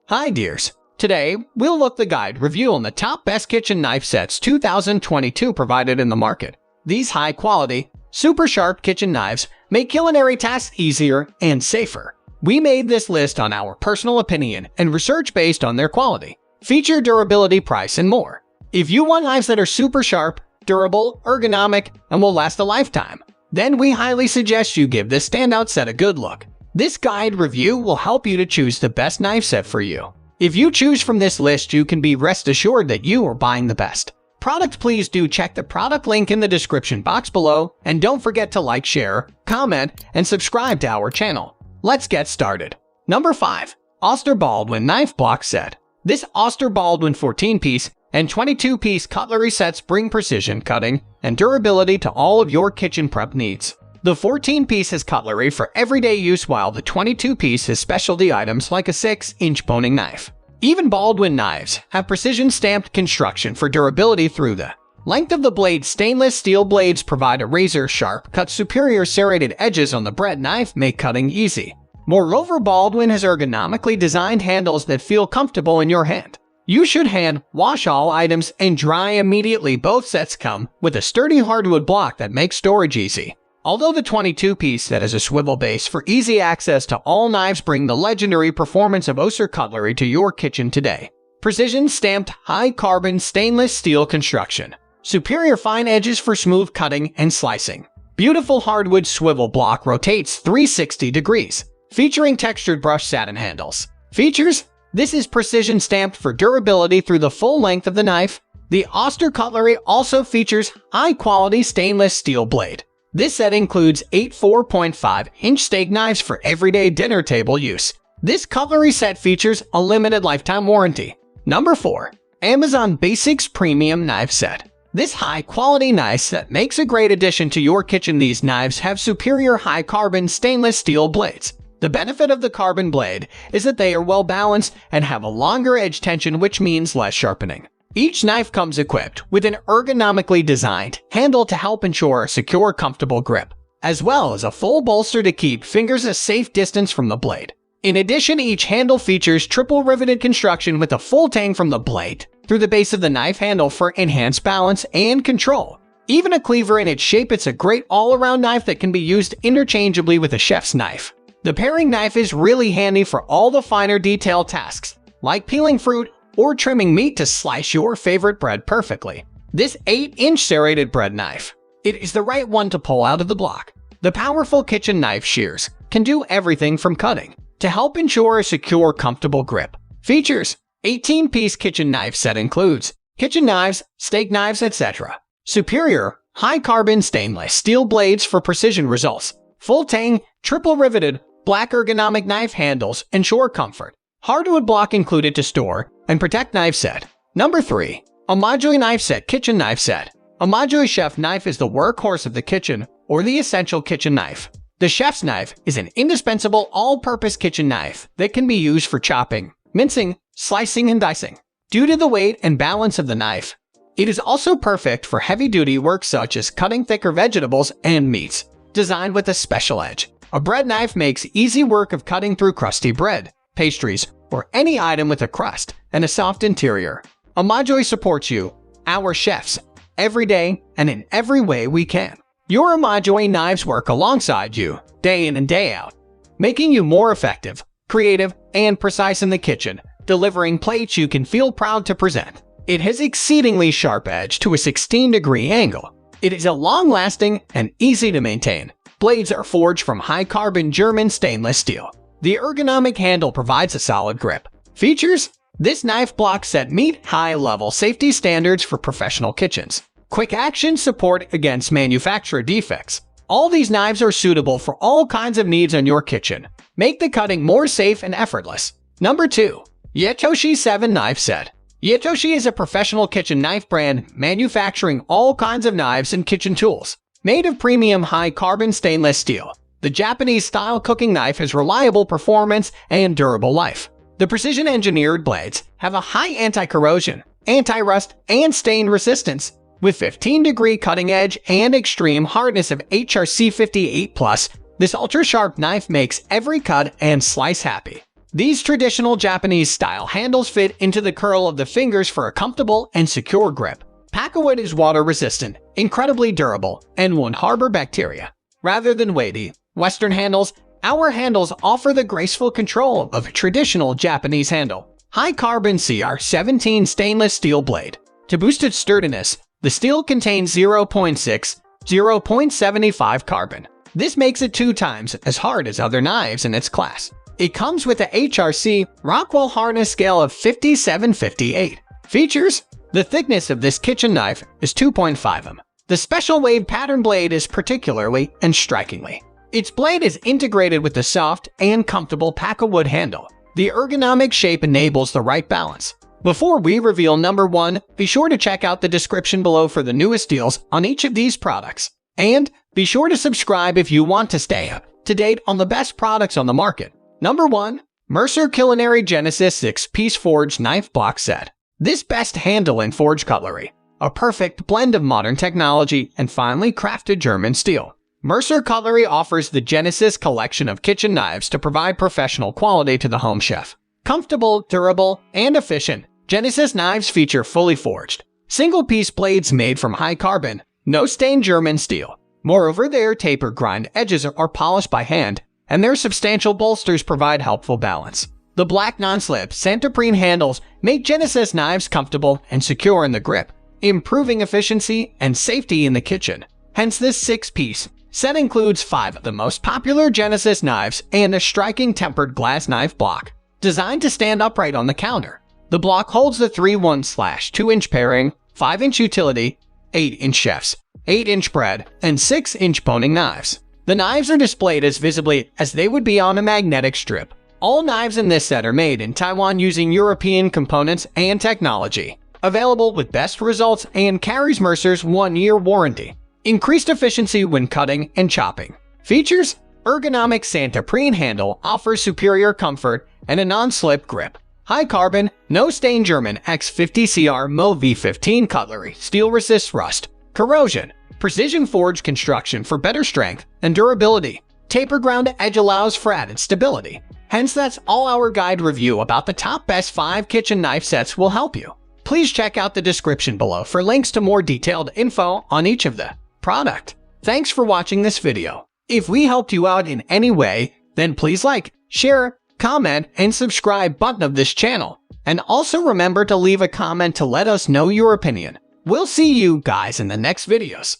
Hi dears. Today, we'll look the guide review on the top best kitchen knife sets 2022 provided in the market. These high-quality, super sharp kitchen knives make culinary tasks easier and safer. We made this list on our personal opinion and research based on their quality, feature, durability, price, and more. If you want knives that are super sharp, durable, ergonomic, and will last a lifetime, then we highly suggest you give this standout set a good look. This guide review will help you to choose the best knife set for you. If you choose from this list, you can be rest assured that you are buying the best product. Please do check the product link in the description box below, and don't forget to like, share, comment, and subscribe to our channel. Let's get started. Number 5. Oster Baldwyn Knife Block Set. This Oster Baldwyn 14-piece and 22-piece cutlery sets bring precision cutting and durability to all of your kitchen prep needs. The 14-piece has cutlery for everyday use, while the 22-piece has specialty items like a 6-inch boning knife. Even Baldwyn knives have precision-stamped construction for durability through the length of the blade. Stainless steel blades provide a razor-sharp cut. Superior serrated edges on the bread knife make cutting easy. Moreover, Baldwyn has ergonomically designed handles that feel comfortable in your hand. You should hand wash all items and dry immediately. Both sets come with a sturdy hardwood block that makes storage easy. Although the 22-piece set has a swivel base for easy access to all knives, bring the legendary performance of Oster cutlery to your kitchen today. Precision-stamped, high-carbon stainless steel construction. Superior fine edges for smooth cutting and slicing. Beautiful hardwood swivel block rotates 360 degrees, featuring textured brushed satin handles. Features: this is precision-stamped for durability through the full length of the knife. The Oster cutlery also features high-quality stainless steel blade. This set includes 8 4.5-inch steak knives for everyday dinner table use. This cutlery set features a limited lifetime warranty. Number 4. Amazon Basics Premium Knife Set. This high-quality knife set makes a great addition to your kitchen. These knives have superior high-carbon stainless steel blades. The benefit of the carbon blade is that they are well-balanced and have a longer edge tension, which means less sharpening. Each knife comes equipped with an ergonomically designed handle to help ensure a secure, comfortable grip, as well as a full bolster to keep fingers a safe distance from the blade. In addition, each handle features triple riveted construction with a full tang from the blade through the base of the knife handle for enhanced balance and control. Even a cleaver in its shape, it's a great all-around knife that can be used interchangeably with a chef's knife. The paring knife is really handy for all the finer detail tasks, like peeling fruit or trimming meat to slice your favorite bread perfectly. This 8-inch serrated bread knife, it is the right one to pull out of the block. The powerful kitchen knife shears can do everything from cutting to help ensure a secure, comfortable grip. Features: 18-piece kitchen knife set includes kitchen knives, steak knives, etc. Superior, high-carbon stainless steel blades for precision results. Full tang, triple riveted, black ergonomic knife handles ensure comfort. Hardwood block included to store and protect knife set. Number 3. Emojoy Knife Set Kitchen Knife Set. Emojoy Chef Knife is the workhorse of the kitchen, or the essential kitchen knife. The chef's knife is an indispensable all-purpose kitchen knife that can be used for chopping, mincing, slicing, and dicing. Due to the weight and balance of the knife, it is also perfect for heavy-duty work such as cutting thicker vegetables and meats. Designed with a special edge, a bread knife makes easy work of cutting through crusty bread, pastries, or any item with a crust and a soft interior. Emojoy supports you, our chefs, every day and in every way we can. Your Emojoy knives work alongside you, day in and day out, making you more effective, creative, and precise in the kitchen, delivering plates you can feel proud to present. It has exceedingly sharp edge to a 16-degree angle. It is a long-lasting and easy to maintain. Blades are forged from high-carbon German stainless steel. The ergonomic handle provides a solid grip. Features: this knife block set meet high-level safety standards for professional kitchens. Quick action support against manufacturer defects. All these knives are suitable for all kinds of needs in your kitchen. Make the cutting more safe and effortless. Number 2. Yatoshi 7 Knife Set. Yatoshi is a professional kitchen knife brand manufacturing all kinds of knives and kitchen tools. Made of premium high-carbon stainless steel, the Japanese-style cooking knife has reliable performance and durable life. The precision-engineered blades have a high anti-corrosion, anti-rust, and stain resistance, with 15-degree cutting edge and extreme hardness of HRC 58+. This ultra-sharp knife makes every cut and slice happy. These traditional Japanese-style handles fit into the curl of the fingers for a comfortable and secure grip. Packwood is water-resistant, incredibly durable, and won't harbor bacteria. Rather than weighty Western handles, our handles offer the graceful control of a traditional Japanese handle. High-carbon CR17 stainless steel blade. To boost its sturdiness, the steel contains 0.75 carbon. This makes it 2 times as hard as other knives in its class. It comes with a HRC Rockwell hardness scale of 57-58. Features: the thickness of this kitchen knife is 2.5 mm. The special wave pattern blade is particularly and strikingly. Its blade is integrated with the soft and comfortable Packwood handle. The ergonomic shape enables the right balance. Before we reveal number 1, be sure to check out the description below for the newest deals on each of these products. And be sure to subscribe if you want to stay up to date on the best products on the market. Number 1. Mercer Culinary Genesis 6-piece Forged Knife Block Set. This best handle in forged cutlery. A perfect blend of modern technology and finely crafted German steel. Mercer Cutlery offers the Genesis collection of kitchen knives to provide professional quality to the home chef. Comfortable, durable, and efficient, Genesis knives feature fully forged, single-piece blades made from high-carbon, no-stain German steel. Moreover, their taper grind edges are polished by hand, and their substantial bolsters provide helpful balance. The black non-slip Santoprene handles make Genesis knives comfortable and secure in the grip, improving efficiency and safety in the kitchen. Hence, this 6-piece set includes 5 of the most popular Genesis knives and a striking tempered glass knife block, designed to stand upright on the counter. The block holds the 3/1/2-inch pairing, 5-inch utility, 8-inch chefs, 8-inch bread, and 6-inch boning knives. The knives are displayed as visibly as they would be on a magnetic strip. All knives in this set are made in Taiwan using European components and technology. Available with best results and carries Mercer's 1-year warranty. Increased efficiency when cutting and chopping. Features: ergonomic Santoprene handle offers superior comfort and a non-slip grip. High-carbon, no-stain German X50CR Mo V15 cutlery. Steel resists rust, corrosion. Precision forged construction for better strength and durability. Taper ground edge allows for added stability. Hence, that's all our guide review about the top best 5 kitchen knife sets will help you. Please check out the description below for links to more detailed info on each of the product. Thanks for watching this video. If we helped you out in any way, then please like, share, comment, and subscribe button of this channel. And also remember to leave a comment to let us know your opinion. We'll see you guys in the next videos.